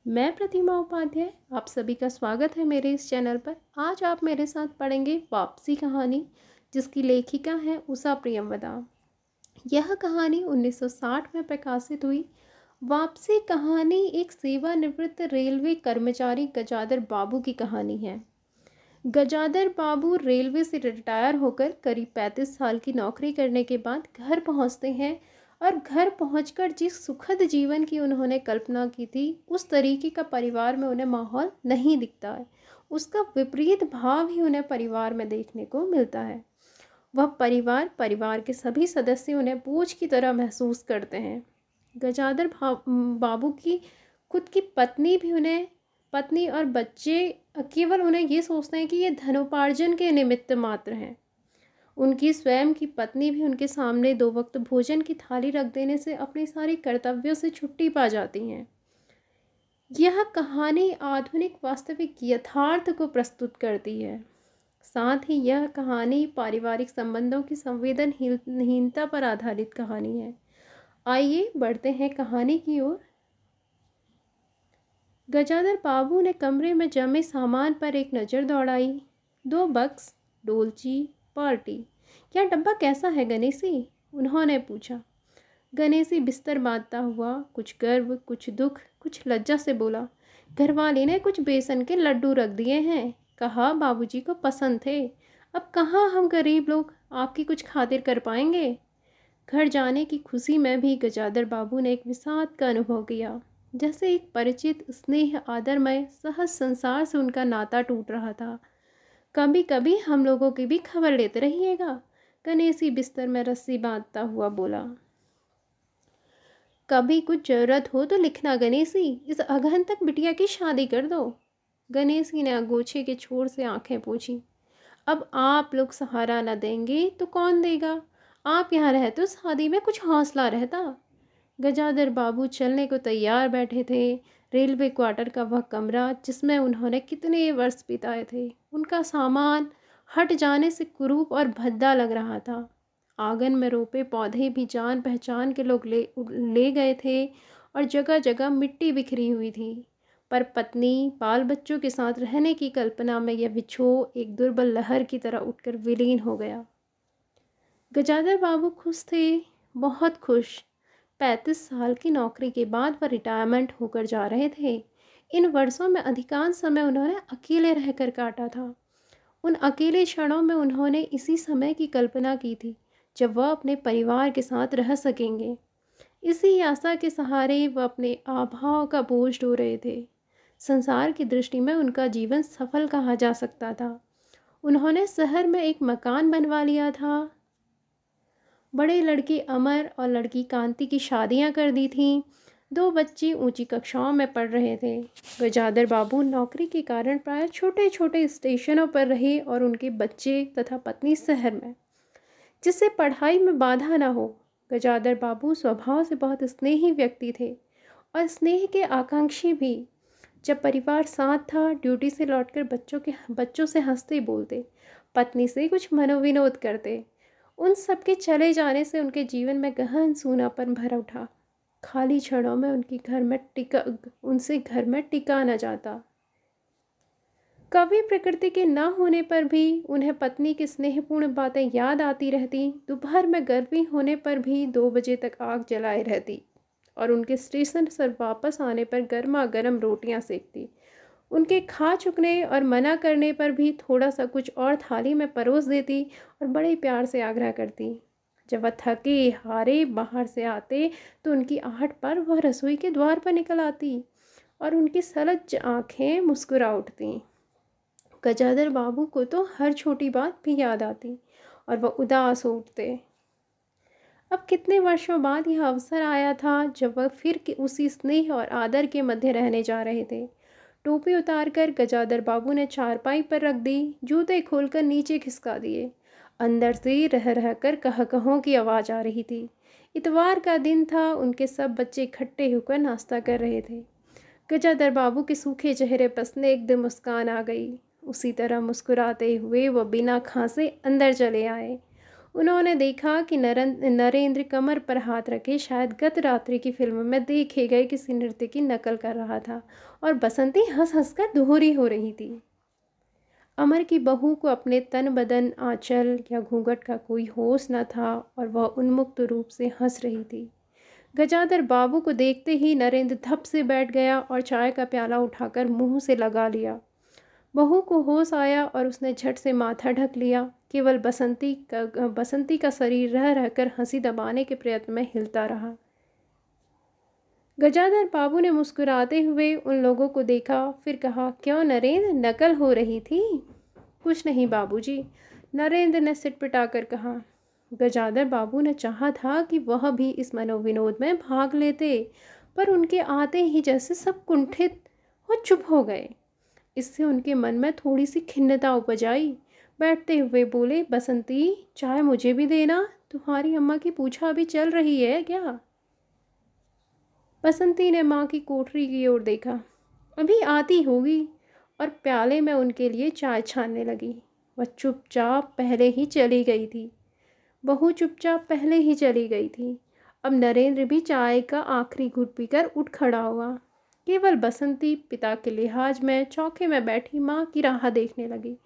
मैं प्रतिमा उपाध्याय, आप सभी का स्वागत है मेरे इस चैनल पर। आज आप मेरे साथ पढ़ेंगे वापसी कहानी, जिसकी लेखिका है उषा प्रियंवदा। यह कहानी 1960 में प्रकाशित हुई। वापसी कहानी एक सेवानिवृत्त रेलवे कर्मचारी गजादर बाबू की कहानी है। गजादर बाबू रेलवे से रिटायर होकर करीब 35 साल की नौकरी करने के बाद घर पहुंचते हैं और घर पहुंचकर जिस सुखद जीवन की उन्होंने कल्पना की थी, उस तरीके का परिवार में उन्हें माहौल नहीं दिखता है। उसका विपरीत भाव ही उन्हें परिवार में देखने को मिलता है। वह परिवार के सभी सदस्य उन्हें बोझ की तरह महसूस करते हैं। गजादर बाबू की खुद की पत्नी और बच्चे केवल उन्हें ये सोचते हैं कि ये धनोपार्जन के निमित्त मात्र हैं। उनकी स्वयं की पत्नी भी उनके सामने 2 वक्त भोजन की थाली रख देने से अपने सारे कर्तव्यों से छुट्टी पा जाती हैं। यह कहानी आधुनिक वास्तविक यथार्थ को प्रस्तुत करती है। साथ ही यह कहानी पारिवारिक संबंधों की संवेदनहीनता पर आधारित कहानी है। आइए बढ़ते हैं कहानी की ओर। गजादर बाबू ने कमरे में जमे सामान पर एक नज़र दौड़ाई। 2 बक्स, डोलची, पार्टी। यह डब्बा कैसा है गणेशी? उन्होंने पूछा। गणेशी बिस्तर बांधता हुआ कुछ गर्व, कुछ दुख, कुछ लज्जा से बोला, घरवाली ने कुछ बेसन के लड्डू रख दिए हैं। कहा बाबूजी को पसंद थे। अब कहाँ हम गरीब लोग आपकी कुछ खातिर कर पाएंगे। घर जाने की खुशी में भी गजादर बाबू ने एक विषाद का अनुभव किया, जैसे एक परिचित स्नेह आदरमय सहज संसार से उनका नाता टूट रहा था। कभी कभी हम लोगों की भी खबर लेते रहिएगा, गणेशी बिस्तर में रस्सी बांधता हुआ बोला। कभी कुछ जरूरत हो तो लिखना गणेशी, इस अघंतक बिटिया की शादी कर दो। गणेशी ने अगोछे के छोर से आंखें पोंछी। अब आप लोग सहारा न देंगे तो कौन देगा? आप यहाँ रहते तो शादी में कुछ हौसला रहता। गजादर बाबू चलने को तैयार बैठे थे। रेलवे क्वार्टर का वह कमरा जिसमें उन्होंने कितने वर्ष बिताए थे, उनका सामान हट जाने से कुरूप और भद्दा लग रहा था। आंगन में रोपे पौधे भी जान पहचान के लोग ले गए थे और जगह जगह मिट्टी बिखरी हुई थी। पर पत्नी बाल बच्चों के साथ रहने की कल्पना में यह विछोह एक दुर्बल लहर की तरह उठकर विलीन हो गया। गजादर बाबू खुश थे, बहुत खुश। 35 साल की नौकरी के बाद वह रिटायरमेंट होकर जा रहे थे। इन वर्षों में अधिकांश समय उन्होंने अकेले रहकर काटा था। उन अकेले क्षणों में उन्होंने इसी समय की कल्पना की थी जब वह अपने परिवार के साथ रह सकेंगे। इसी आशा के सहारे वह अपने अभाव का बोझ ढो रहे थे। संसार की दृष्टि में उनका जीवन सफल कहा जा सकता था। उन्होंने शहर में एक मकान बनवा लिया था। बड़े लड़के अमर और लड़की कांति की शादियां कर दी थीं। 2 बच्चे ऊंची कक्षाओं में पढ़ रहे थे। गजादर बाबू नौकरी के कारण प्राय छोटे छोटे स्टेशनों पर रहे और उनके बच्चे तथा पत्नी शहर में, जिससे पढ़ाई में बाधा न हो। गजादर बाबू स्वभाव से बहुत स्नेही व्यक्ति थे और स्नेह के आकांक्षी भी। जब परिवार साथ था, ड्यूटी से लौटकर बच्चों से हंसते बोलते, पत्नी से कुछ मनोविनोद करते। उन सबके चले जाने से उनके जीवन में गहन सूनापन भर उठा। खाली क्षणों में उनसे घर में टिका न जाता। कभी प्रकृति के न होने पर भी उन्हें पत्नी की स्नेहपूर्ण बातें याद आती रहती। दोपहर में गर्मी होने पर भी 2 बजे तक आग जलाए रहती और उनके स्टेशन से वापस आने पर गर्मा गर्म रोटियां सेकती। उनके खा चुकने और मना करने पर भी थोड़ा सा कुछ और थाली में परोस देती और बड़े प्यार से आग्रह करती। जब वह थके हारे बाहर से आते तो उनकी आहट पर वह रसोई के द्वार पर निकल आती और उनकी सलज्ज आंखें मुस्कुरा उठती। गजादर बाबू को तो हर छोटी बात भी याद आती और वह उदास हो उठते। अब कितने वर्षों बाद यह अवसर आया था जब वह फिर उसी स्नेह और आदर के मध्य रहने जा रहे थे। टोपी उतारकर गजादर बाबू ने चारपाई पर रख दी, जूते खोलकर नीचे खिसका दिए। अंदर से रह रह कर कह-कहों की आवाज़ आ रही थी। इतवार का दिन था। उनके सब बच्चे इकट्ठे होकर नाश्ता कर रहे थे। गजादर बाबू के सूखे चेहरे पर स्निग्ध मुस्कान आ गई। उसी तरह मुस्कुराते हुए वह बिना खांसे अंदर चले आए। उन्होंने देखा कि नरेंद्र कमर पर हाथ रखे शायद गत रात्रि की फिल्म में देखे गए किसी नृत्य की नकल कर रहा था, और बसंती हंस हंस कर दोहरी हो रही थी। अमर की बहू को अपने तन बदन आंचल या घूंघट का कोई होश न था और वह उन्मुक्त रूप से हंस रही थी। गजाधर बाबू को देखते ही नरेंद्र धप से बैठ गया और चाय का प्याला उठाकर मुंह से लगा लिया। बहू को होश आया और उसने झट से माथा ढक लिया। केवल बसंती का शरीर रह रहकर हंसी दबाने के प्रयत्न में हिलता रहा। गजाधर बाबू ने मुस्कुराते हुए उन लोगों को देखा, फिर कहा, क्यों नरेंद्र, नकल हो रही थी? कुछ नहीं बाबूजी, नरेंद्र ने सिटपिटाकर कहा। गजाधर बाबू ने चाहा था कि वह भी इस मनोविनोद में भाग लेते, पर उनके आते ही जैसे सब कुंठित और चुप हो गए। इससे उनके मन में थोड़ी सी खिन्नता उपज आई। बैठते हुए बोले, बसंती, चाय मुझे भी देना, तुम्हारी अम्मा की पूछा अभी चल रही है क्या? बसंती ने माँ की कोठरी की ओर देखा। अभी आती होगी, और प्याले में उनके लिए चाय छानने लगी। वह चुपचाप पहले ही चली गई थी। बहू चुपचाप पहले ही चली गई थी। अब नरेंद्र भी चाय का आखिरी घूंट पीकर उठ खड़ा हुआ। केवल बसंती पिता के लिहाज में चौके में बैठी माँ की राह देखने लगी।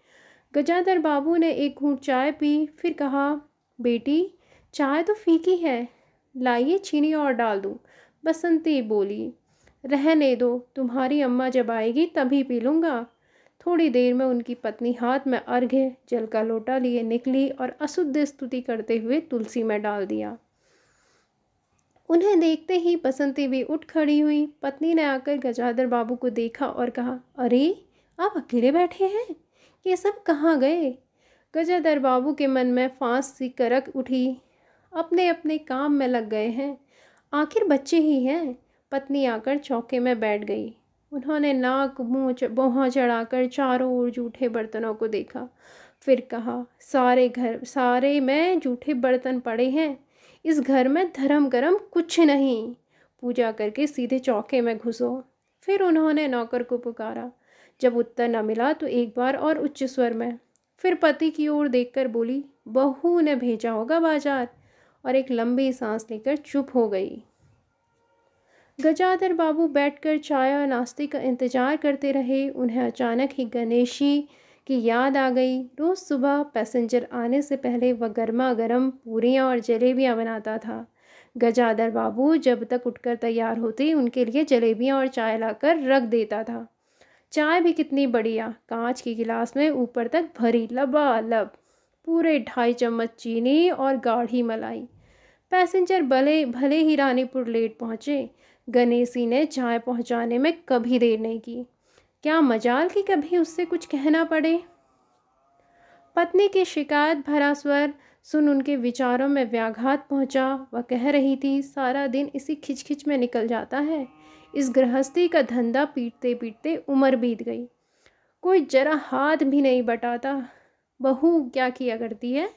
गजाधर बाबू ने एक घूंट चाय पी, फिर कहा, बेटी, चाय तो फीकी है, लाइए चीनी और डाल दूँ। बसंती बोली, रहने दो, तुम्हारी अम्मा जब आएगी तभी पी लूँगा। थोड़ी देर में उनकी पत्नी हाथ में अर्घ्य जल का लोटा लिए निकली और अशुद्ध स्तुति करते हुए तुलसी में डाल दिया। उन्हें देखते ही बसंती भी उठ खड़ी हुई। पत्नी ने आकर गजाधर बाबू को देखा और कहा, अरे, आप अकेले बैठे हैं, ये सब कहाँ गए? गजाधर बाबू के मन में फांस सी करक उठी। अपने अपने काम में लग गए हैं, आखिर बच्चे ही हैं। पत्नी आकर चौके में बैठ गई। उन्होंने नाक मुँह बोहा चढ़ाकर चारों ओर जूठे बर्तनों को देखा, फिर कहा, सारे में जूठे बर्तन पड़े हैं, इस घर में धर्म करम कुछ नहीं, पूजा करके सीधे चौके में घुसो। फिर उन्होंने नौकर को पुकारा। जब उत्तर न मिला तो एक बार और उच्च स्वर में, फिर पति की ओर देखकर बोली, बहू ने भेजा होगा बाजार, और एक लंबी सांस लेकर चुप हो गई। गजाधर बाबू बैठकर चाय और नाश्ते का इंतजार करते रहे। उन्हें अचानक ही गणेशी की याद आ गई। रोज़ सुबह पैसेंजर आने से पहले वह गर्मा गर्म पूरियाँ और जलेबियाँ बनाता था। गजाधर बाबू जब तक उठकर तैयार होते उनके लिए जलेबियाँ और चाय लाकर रख देता था। चाय भी कितनी बढ़िया, कांच के गिलास में ऊपर तक भरी लबालब, पूरे 2.5 चम्मच चीनी और गाढ़ी मलाई। पैसेंजर भले ही रानीपुर लेट पहुँचे, गणेशी ने चाय पहुँचाने में कभी देर नहीं की। क्या मजाल कि कभी उससे कुछ कहना पड़े। पत्नी की शिकायत भरा स्वर सुन उनके विचारों में व्याघात पहुंचा। वह कह रही थी, सारा दिन इसी खिचखिच में निकल जाता है, इस गृहस्थी का धंधा पीटते पीटते उम्र बीत गई, कोई जरा हाथ भी नहीं बटाता। बहू क्या किया करती है?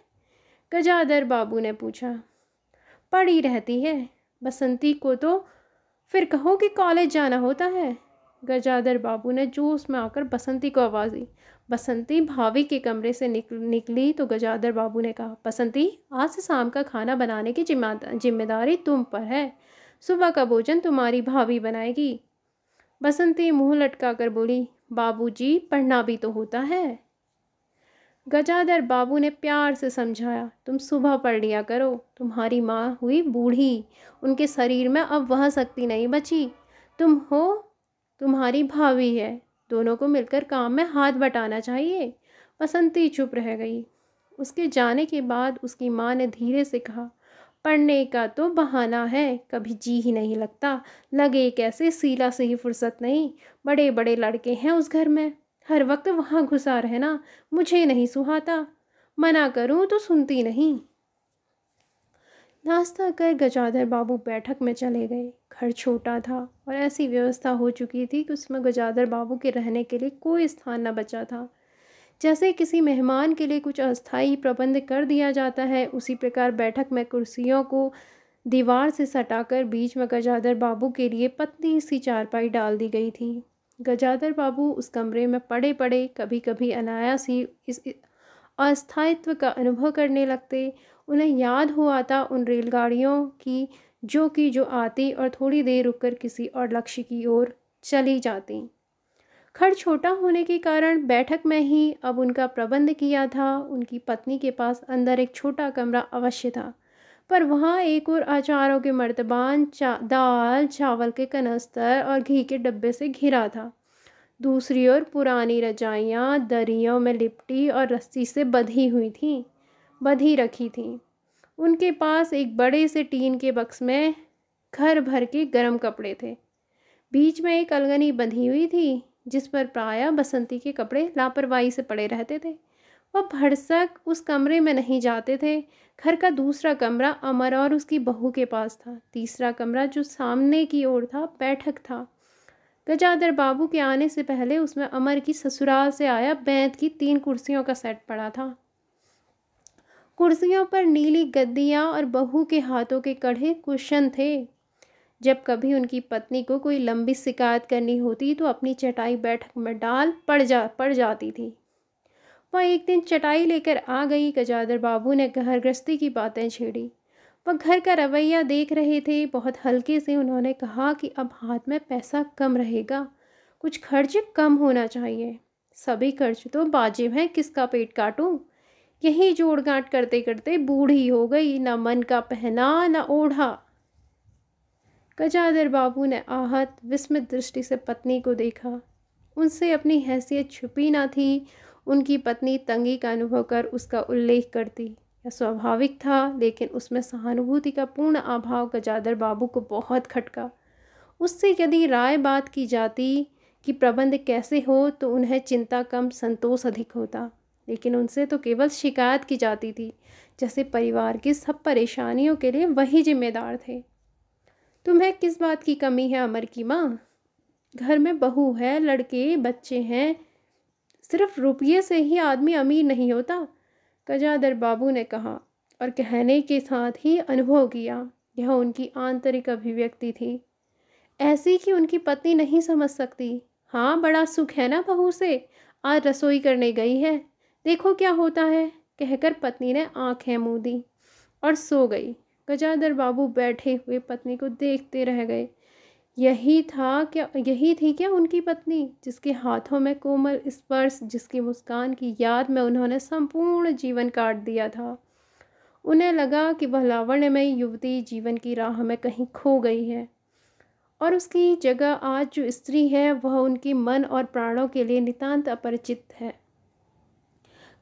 गजाधर बाबू ने पूछा। पड़ी रहती है। बसंती को तो फिर कहो कि कॉलेज जाना होता है। गजाधर बाबू ने जोश में आकर बसंती को आवाज़ दी। बसंती भाभी के कमरे से निकली तो गजाधर बाबू ने कहा, बसंती, आज से शाम का खाना बनाने की जिम्मेदारी तुम पर है, सुबह का भोजन तुम्हारी भाभी बनाएगी। बसंती मुंह लटकाकर बोली, बाबूजी, पढ़ना भी तो होता है। गजाधर बाबू ने प्यार से समझाया, तुम सुबह पढ़ लिया करो, तुम्हारी माँ हुई बूढ़ी, उनके शरीर में अब वह शक्ति नहीं बची, तुम हो, तुम्हारी भाभी है, दोनों को मिलकर काम में हाथ बटाना चाहिए। बसंती चुप रह गई। उसके जाने के बाद उसकी माँ ने धीरे से कहा, पढ़ने का तो बहाना है, कभी जी ही नहीं लगता, लगे कैसे सीला से ही फुर्सत नहीं, बड़े बड़े लड़के हैं उस घर में, हर वक्त वहाँ घुसा रहना मुझे नहीं सुहाता, मना करूँ तो सुनती नहीं। नाश्ता कर गजाधर बाबू बैठक में चले गए। घर छोटा था और ऐसी व्यवस्था हो चुकी थी कि उसमें गजाधर बाबू के रहने के लिए कोई स्थान न बचा था। जैसे किसी मेहमान के लिए कुछ अस्थायी प्रबंध कर दिया जाता है, उसी प्रकार बैठक में कुर्सियों को दीवार से सटाकर बीच में गजाधर बाबू के लिए पतली सी चारपाई डाल दी गई थी। गजाधर बाबू उस कमरे में पड़े पड़े कभी कभी अनायास ही इस अस्थायित्व का अनुभव करने लगते उन्हें याद हो आता उन रेलगाड़ियों की जो आती और थोड़ी देर रुककर किसी और लक्ष्य की ओर चली जाती। घर छोटा होने के कारण बैठक में ही अब उनका प्रबंध किया था। उनकी पत्नी के पास अंदर एक छोटा कमरा अवश्य था, पर वहाँ एक और अचारों के मर्तबान, दाल चावल के कनस्तर और घी के डब्बे से घिरा था। दूसरी ओर पुरानी रजाइयाँ दरियों में लिपटी और रस्सी से बंधी रखी थीं। उनके पास एक बड़े से टीन के बक्स में घर भर के गर्म कपड़े थे। बीच में एक अलगनी बंधी हुई थी जिस पर प्रायः बसंती के कपड़े लापरवाही से पड़े रहते थे। वह भरसक उस कमरे में नहीं जाते थे। घर का दूसरा कमरा अमर और उसकी बहू के पास था। तीसरा कमरा जो सामने की ओर था बैठक था। गजाधर बाबू के आने से पहले उसमें अमर की ससुराल से आया बेंत की 3 कुर्सियों का सेट पड़ा था। कुर्सियों पर नीली गद्दियाँ और बहू के हाथों के कढ़े कुशन थे। जब कभी उनकी पत्नी को कोई लंबी शिकायत करनी होती तो अपनी चटाई बैठक में डाल पड़ जाती थी। वह एक दिन चटाई लेकर आ गई। गजाधर बाबू ने घर गृहस्थी की बातें छेड़ी। वह घर का रवैया देख रहे थे। बहुत हल्के से उन्होंने कहा कि अब हाथ में पैसा कम रहेगा, कुछ खर्च कम होना चाहिए। सभी खर्च तो वाजिब हैं, किसका पेट काटूं। यही जोड़ गांठ करते करते बूढ़ी हो गई, ना मन का पहना ना ओढ़ा। गजाधर बाबू ने आहत विस्मित दृष्टि से पत्नी को देखा। उनसे अपनी हैसियत छुपी ना थी। उनकी पत्नी तंगी का अनुभव कर उसका उल्लेख करती। यह स्वाभाविक था, लेकिन उसमें सहानुभूति का पूर्ण अभाव गजाधर बाबू को बहुत खटका। उससे यदि राय बात की जाती कि प्रबंध कैसे हो तो उन्हें चिंता कम संतोष अधिक होता, लेकिन उनसे तो केवल शिकायत की जाती थी, जैसे परिवार की सब परेशानियों के लिए वही जिम्मेदार थे। तुम्हें किस बात की कमी है अमर की माँ? घर में बहू है, लड़के बच्चे हैं, सिर्फ रुपये से ही आदमी अमीर नहीं होता, गजाधर बाबू ने कहा और कहने के साथ ही अनुभव किया। यह उनकी आंतरिक अभिव्यक्ति थी, ऐसी कि उनकी पत्नी नहीं समझ सकती। हाँ, बड़ा सुख है ना बहू से, आज रसोई करने गई है, देखो क्या होता है, कहकर पत्नी ने आंखें मूंदी और सो गई। गजाधर बाबू बैठे हुए पत्नी को देखते रह गए। यही थी क्या उनकी पत्नी, जिसके हाथों में कोमल स्पर्श, जिसकी मुस्कान की याद में उन्होंने संपूर्ण जीवन काट दिया था। उन्हें लगा कि वह लावण्यमयी युवती जीवन की राह में कहीं खो गई है और उसकी जगह आज जो स्त्री है वह उनके मन और प्राणों के लिए नितांत अपरिचित है।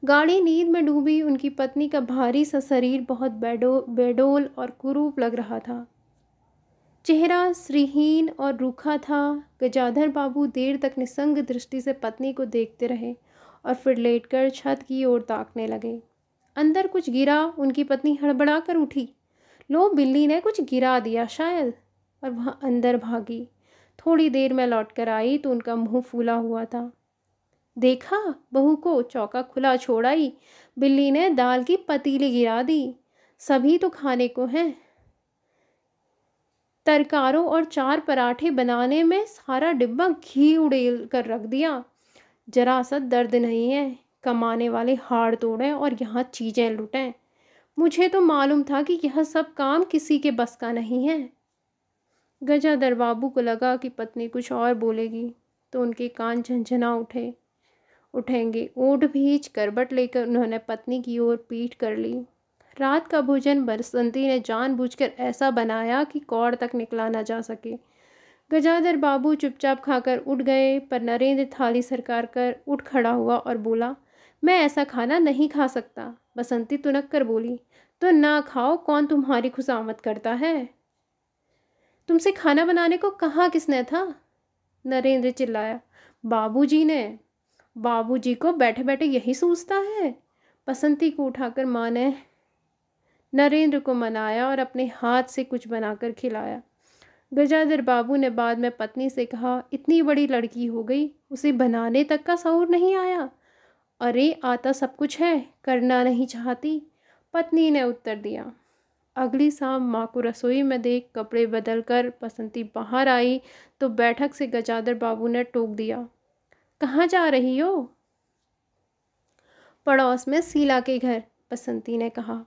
गाढ़ी नींद में डूबी उनकी पत्नी का भारी सा शरीर बहुत बेडोल और कुरूप लग रहा था। चेहरा श्रीहीन और रूखा था। गजाधर बाबू देर तक निसंग दृष्टि से पत्नी को देखते रहे और फिर लेटकर छत की ओर ताकने लगे। अंदर कुछ गिरा। उनकी पत्नी हड़बड़ा कर उठी। लो, बिल्ली ने कुछ गिरा दिया शायद, और वह अंदर भागी। थोड़ी देर में लौट कर आई तो उनका मुंह फूला हुआ था। देखा, बहू को चौका खुला छोड़ आई, बिल्ली ने दाल की पतीली गिरा दी। सभी तो खाने को हैं। तरकारों और 4 पराठे बनाने में सारा डिब्बा घी उड़ेल कर रख दिया। जरा सा दर्द नहीं है, कमाने वाले हाड़ तोड़ें और यहाँ चीज़ें लुटें। मुझे तो मालूम था कि यह सब काम किसी के बस का नहीं है। गजाधर बाबू को लगा कि पत्नी कुछ और बोलेगी तो उनके कान झनझना उठेंगे। ओठ भींच करवट लेकर उन्होंने पत्नी की ओर पीठ कर ली। रात का भोजन बसंती ने जानबूझकर ऐसा बनाया कि कौड़ तक निकला न जा सके। गजाधर बाबू चुपचाप खाकर उठ गए, पर नरेंद्र थाली सरकार कर उठ खड़ा हुआ और बोला, मैं ऐसा खाना नहीं खा सकता। बसंती तुनक कर बोली, तो ना खाओ, कौन तुम्हारी खुशामद करता है? तुमसे खाना बनाने को कहा किसने था? नरेंद्र चिल्लाया। बाबूजी ने। बाबूजी को बैठे बैठे यही सूझता है। बसंती को उठाकर माँ ने नरेंद्र को मनाया और अपने हाथ से कुछ बनाकर खिलाया। गजाधर बाबू ने बाद में पत्नी से कहा, इतनी बड़ी लड़की हो गई, उसे बनाने तक का शऊर नहीं आया। अरे, आता सब कुछ है, करना नहीं चाहती, पत्नी ने उत्तर दिया। अगली शाम माँ को रसोई में देख कपड़े बदल कर बसंती बाहर आई तो बैठक से गजाधर बाबू ने टोक दिया, कहाँ जा रही हो? पड़ोस में शीला के घर, बसंती ने कहा।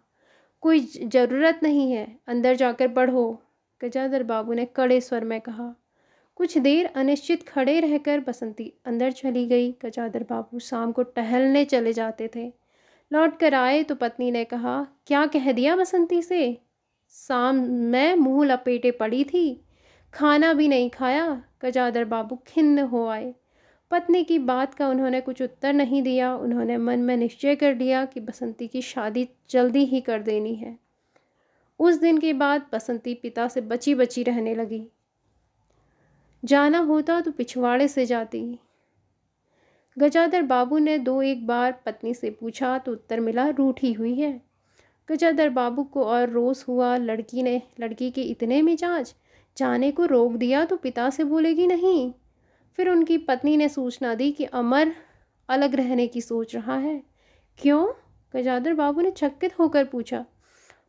कोई ज़रूरत नहीं है, अंदर जाकर पढ़ो, गजाधर बाबू ने कड़े स्वर में कहा। कुछ देर अनिश्चित खड़े रहकर बसंती अंदर चली गई। गजाधर बाबू शाम को टहलने चले जाते थे। लौट कर आए तो पत्नी ने कहा, क्या कह दिया बसंती से? शाम में मुंह लपेटे पड़ी थी, खाना भी नहीं खाया। गजाधर बाबू खिन्न हो आए। पत्नी की बात का उन्होंने कुछ उत्तर नहीं दिया। उन्होंने मन में निश्चय कर लिया कि बसंती की शादी जल्दी ही कर देनी है। उस दिन के बाद बसंती पिता से बची बची रहने लगी। जाना होता तो पिछवाड़े से जाती। गजाधर बाबू ने 2-1 बार पत्नी से पूछा तो उत्तर मिला, रूठी हुई है। गजाधर बाबू को और रोष हुआ। लड़की के इतने मिजाज, जाने को रोक दिया तो पिता से बोलेगी नहीं। फिर उनकी पत्नी ने सूचना दी कि अमर अलग रहने की सोच रहा है। क्यों? गजाधर बाबू ने चकित होकर पूछा।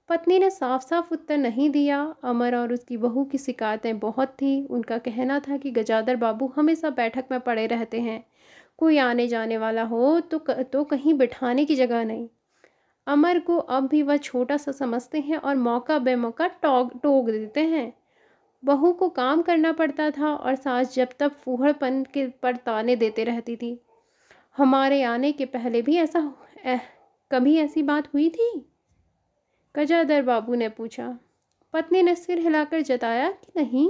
पत्नी ने साफ साफ उत्तर नहीं दिया। अमर और उसकी बहू की शिकायतें बहुत थी। उनका कहना था कि गजाधर बाबू हमेशा बैठक में पड़े रहते हैं, कोई आने जाने वाला हो तो कहीं बिठाने की जगह नहीं। अमर को अब भी वह छोटा सा समझते हैं और मौका बेमौका टोक देते हैं। बहू को काम करना पड़ता था और सास जब तक फूहड़पन के पर ताने देते रहती थी। हमारे आने के पहले भी कभी ऐसी बात हुई थी? गजाधर बाबू ने पूछा। पत्नी ने सिर हिलाकर जताया कि नहीं,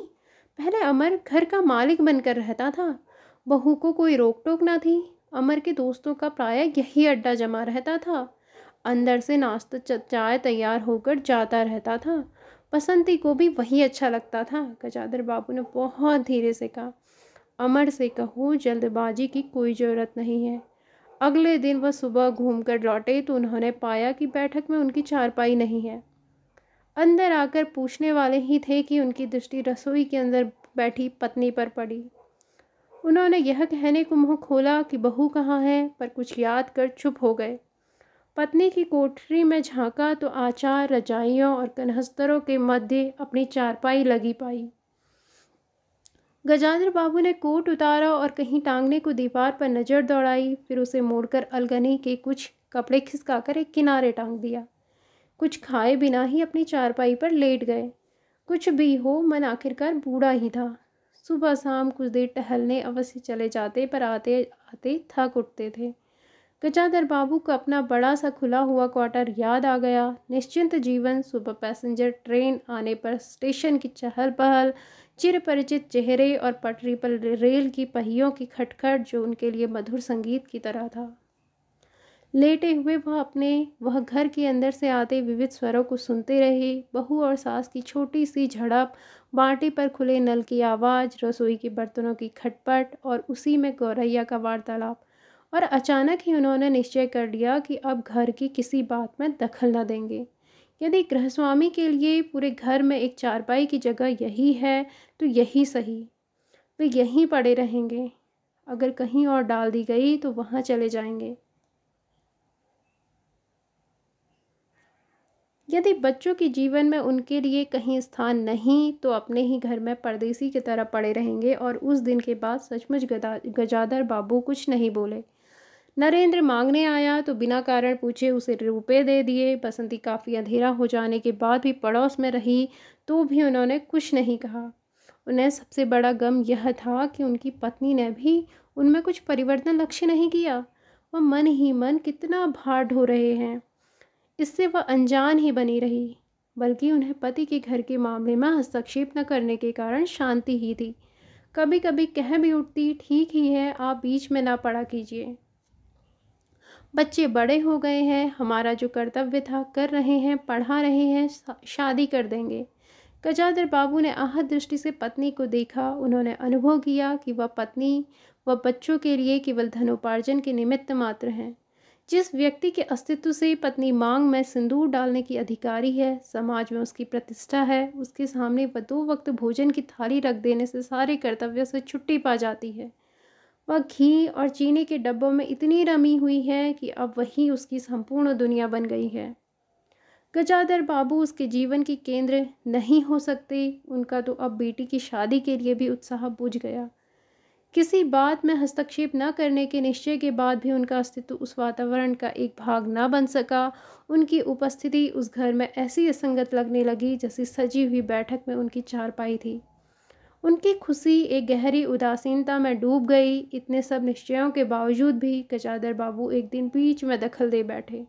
पहले अमर घर का मालिक बनकर रहता था, बहू को कोई रोक टोक ना थी। अमर के दोस्तों का प्रायः यही अड्डा जमा रहता था। अंदर से नाश्ता चाय तैयार होकर जाता रहता था। बसंती को भी वही अच्छा लगता था। गजाधर बाबू ने बहुत धीरे से कहा, अमर से कहो जल्दबाजी की कोई ज़रूरत नहीं है। अगले दिन वह सुबह घूमकर लौटे तो उन्होंने पाया कि बैठक में उनकी चारपाई नहीं है। अंदर आकर पूछने वाले ही थे कि उनकी दृष्टि रसोई के अंदर बैठी पत्नी पर पड़ी। उन्होंने यह कहने को मुँह खोला कि बहू कहाँ है, पर कुछ याद कर चुप हो गए। पत्नी की कोठरी में झांका तो आचार, रजाइयों और कन्हस्तरों के मध्य अपनी चारपाई लगी पाई। गजाधर बाबू ने कोट उतारा और कहीं टांगने को दीवार पर नज़र दौड़ाई, फिर उसे मोड़कर अलगनी के कुछ कपड़े खिसकाकर एक किनारे टांग दिया। कुछ खाए बिना ही अपनी चारपाई पर लेट गए। कुछ भी हो, मन आखिरकार बूढ़ा ही था। सुबह शाम कुछ देर टहलने अवश्य चले जाते, पर आते आते थक उठते थे। गजाधर बाबू को अपना बड़ा सा खुला हुआ क्वार्टर याद आ गया। निश्चिंत जीवन, सुबह पैसेंजर ट्रेन आने पर स्टेशन की चहल पहल, चिर परिचित चेहरे और पटरी पर रेल की पहियों की खटखट जो उनके लिए मधुर संगीत की तरह था। लेटे हुए वह घर के अंदर से आते विविध स्वरों को सुनते रहे। बहू और सास की छोटी सी झड़प, बाटी पर खुले नल की आवाज़, रसोई के बर्तनों की खटपट और उसी में गौरैया का वार्तालाप। और अचानक ही उन्होंने निश्चय कर लिया कि अब घर की किसी बात में दखल न देंगे। यदि गृहस्वामी के लिए पूरे घर में एक चारपाई की जगह यही है तो यही सही, वे यहीं पड़े रहेंगे। अगर कहीं और डाल दी गई तो वहाँ चले जाएंगे। यदि बच्चों के जीवन में उनके लिए कहीं स्थान नहीं तो अपने ही घर में परदेसी की तरह पड़े रहेंगे। और उस दिन के बाद सचमुच गजाधर बाबू कुछ नहीं बोले। नरेंद्र मांगने आया तो बिना कारण पूछे उसे रुपए दे दिए। बसंती काफ़ी अंधेरा हो जाने के बाद भी पड़ोस में रही तो भी उन्होंने कुछ नहीं कहा। उन्हें सबसे बड़ा गम यह था कि उनकी पत्नी ने भी उनमें कुछ परिवर्तन लक्ष्य नहीं किया। वह मन ही मन कितना भार ढो रहे हैं, इससे वह अनजान ही बनी रही। बल्कि उन्हें पति के घर के मामले में हस्तक्षेप न करने के कारण शांति ही थी। कभी कभी कह भी उठती, ठीक ही है, आप बीच में ना पड़ा कीजिए, बच्चे बड़े हो गए हैं, हमारा जो कर्तव्य था कर रहे हैं, पढ़ा रहे हैं, शादी कर देंगे। गजाधर बाबू ने आहत दृष्टि से पत्नी को देखा। उन्होंने अनुभव किया कि वह पत्नी व बच्चों के लिए केवल धनोपार्जन के निमित्त मात्र हैं। जिस व्यक्ति के अस्तित्व से पत्नी मांग में सिंदूर डालने की अधिकारी है, समाज में उसकी प्रतिष्ठा है, उसके सामने वह 2 वक्त भोजन की थाली रख देने से सारे कर्तव्यों से छुट्टी पा जाती है। वह घी और चीनी के डब्बों में इतनी रमी हुई है कि अब वही उसकी संपूर्ण दुनिया बन गई है। गजाधर बाबू उसके जीवन की केंद्र नहीं हो सकते। उनका तो अब बेटी की शादी के लिए भी उत्साह बुझ गया। किसी बात में हस्तक्षेप न करने के निश्चय के बाद भी उनका अस्तित्व उस वातावरण का एक भाग न बन सका। उनकी उपस्थिति उस घर में ऐसी असंगत लगने लगी जैसे सजी हुई बैठक में उनकी चारपाई थी। उनकी खुशी एक गहरी उदासीनता में डूब गई। इतने सब निश्चयों के बावजूद भी गजाधर बाबू एक दिन बीच में दखल दे बैठे।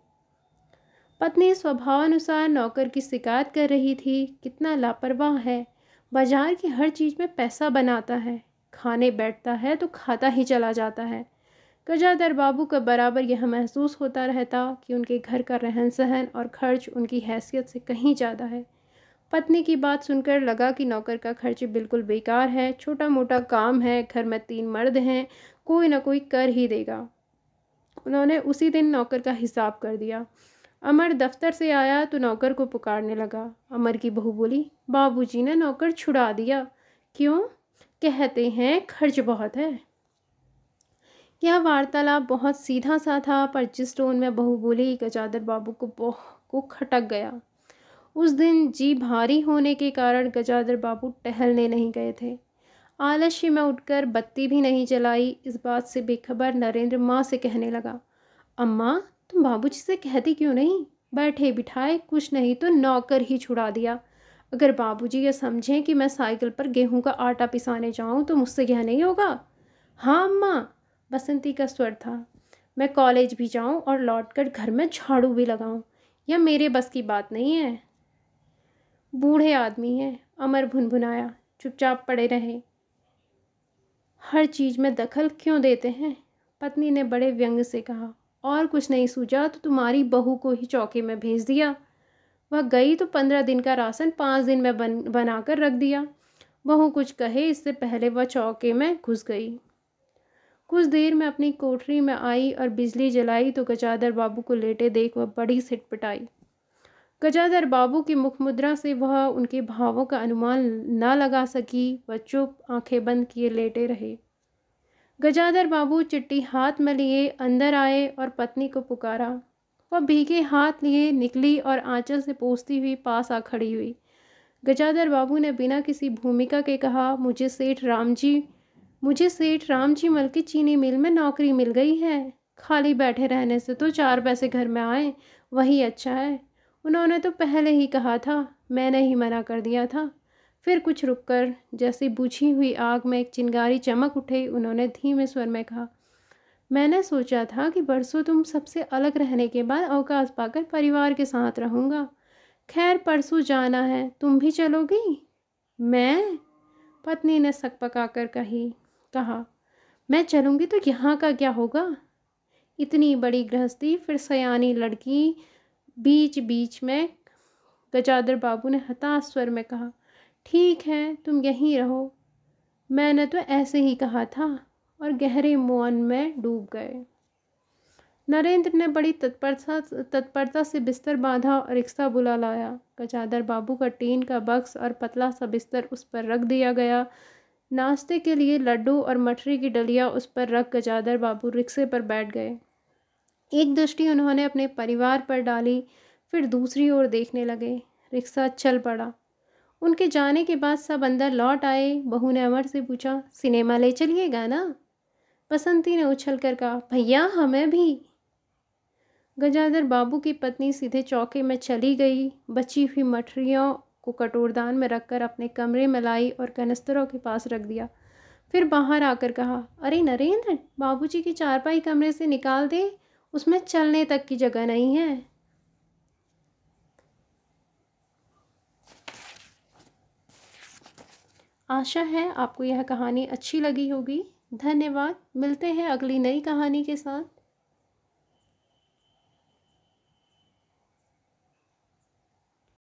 पत्नी स्वभावानुसार नौकर की शिकायत कर रही थी, कितना लापरवाह है, बाजार की हर चीज़ में पैसा बनाता है, खाने बैठता है तो खाता ही चला जाता है। गजाधर बाबू का बराबर यह महसूस होता रहता कि उनके घर का रहन सहन और खर्च उनकी हैसियत से कहीं ज़्यादा है। पत्नी की बात सुनकर लगा कि नौकर का खर्च बिल्कुल बेकार है, छोटा मोटा काम है, घर में 3 मर्द हैं, कोई ना कोई कर ही देगा। उन्होंने उसी दिन नौकर का हिसाब कर दिया। अमर दफ्तर से आया तो नौकर को पुकारने लगा। अमर की बहू बोली, बाबूजी ने नौकर छुड़ा दिया। क्यों? कहते हैं खर्च बहुत है। यह वार्तालाप बहुत सीधा सा था, पर जिस टोन में बहू बोली गजाधर बाबू को खटक गया। उस दिन जी भारी होने के कारण गजाधर बाबू टहलने नहीं गए थे। आलस्य में उठकर बत्ती भी नहीं जलाई। इस बात से बेखबर नरेंद्र माँ से कहने लगा, अम्मा तुम बाबूजी से कहती क्यों नहीं? बैठे बिठाए कुछ नहीं तो नौकर ही छुड़ा दिया। अगर बाबूजी ये समझें कि मैं साइकिल पर गेहूं का आटा पिसाने जाऊं तो मुझसे यह नहीं होगा। हाँ अम्मा, बसंती का स्वर था। मैं कॉलेज भी जाऊं और लौटकर घर में झाड़ू भी लगाऊं, यह मेरे बस की बात नहीं है। बूढ़े आदमी हैं, अमर भुनभुनाया, चुपचाप पड़े रहे। हर चीज़ में दखल क्यों देते हैं? पत्नी ने बड़े व्यंग से कहा। और कुछ नहीं सूझा तो तुम्हारी बहू को ही चौके में भेज दिया। वह गई तो 15 दिन का राशन 5 दिन में बनाकर रख दिया। बहू कुछ कहे इससे पहले वह चौके में घुस गई। कुछ देर में अपनी कोठरी में आई और बिजली जलाई तो गजाधर बाबू को लेटे देख वह बड़ी सिटपटाई। गजाधर बाबू की मुख मुद्रा से वह उनके भावों का अनुमान न लगा सकी। वह चुप आंखें बंद किए लेटे रहे। गजाधर बाबू चिट्ठी हाथ में लिए अंदर आए और पत्नी को पुकारा। वह भीगे हाथ लिए निकली और आंचल से पोंछती हुई पास आ खड़ी हुई। गजाधर बाबू ने बिना किसी भूमिका के कहा, मुझे सेठ रामजी मल की चीनी मिल में नौकरी मिल गई है। खाली बैठे रहने से तो 4 पैसे घर में आए, वही अच्छा है। उन्होंने तो पहले ही कहा था, मैंने ही मना कर दिया था। फिर कुछ रुककर जैसे बुझी हुई आग में एक चिंगारी चमक उठे। उन्होंने धीमे स्वर में कहा, मैंने सोचा था कि परसों तुम सबसे अलग रहने के बाद अवकाश पाकर परिवार के साथ रहूँगा। खैर परसों जाना है, तुम भी चलोगी? मैं? पत्नी ने सकपकाकर कहा, मैं चलूँगी तो यहाँ का क्या होगा? इतनी बड़ी गृहस्थी, फिर सयानी लड़की, बीच बीच में। गजाधर बाबू ने हताश स्वर में कहा, ठीक है तुम यहीं रहो, मैंने तो ऐसे ही कहा था, और गहरे मौन में डूब गए। नरेंद्र ने बड़ी तत्परता से बिस्तर बांधा और रिक्शा बुला लाया। गजाधर बाबू का टीन का बक्स और पतला सा बिस्तर उस पर रख दिया गया। नाश्ते के लिए लड्डू और मठरी की डलिया उस पर रख गजाधर बाबू रिक्शे पर बैठ गए। एक दृष्टि उन्होंने अपने परिवार पर डाली, फिर दूसरी ओर देखने लगे। रिक्शा चल पड़ा। उनके जाने के बाद सब अंदर लौट आए। बहू ने अमर से पूछा, सिनेमा ले चलिएगा ना? बसंती ने उछल कर कहा, भैया हमें भी। गजाधर बाबू की पत्नी सीधे चौके में चली गई। बची हुई मठरियों को कटोरदान में रखकर अपने कमरे में लाई और कनस्तरों के पास रख दिया। फिर बाहर आकर कहा, अरे नरेंद्र, बाबूजी की चारपाई कमरे से निकाल दे, उसमें चलने तक की जगह नहीं है। आशा है आपको यह कहानी अच्छी लगी होगी। धन्यवाद। मिलते हैं अगली नई कहानी के साथ।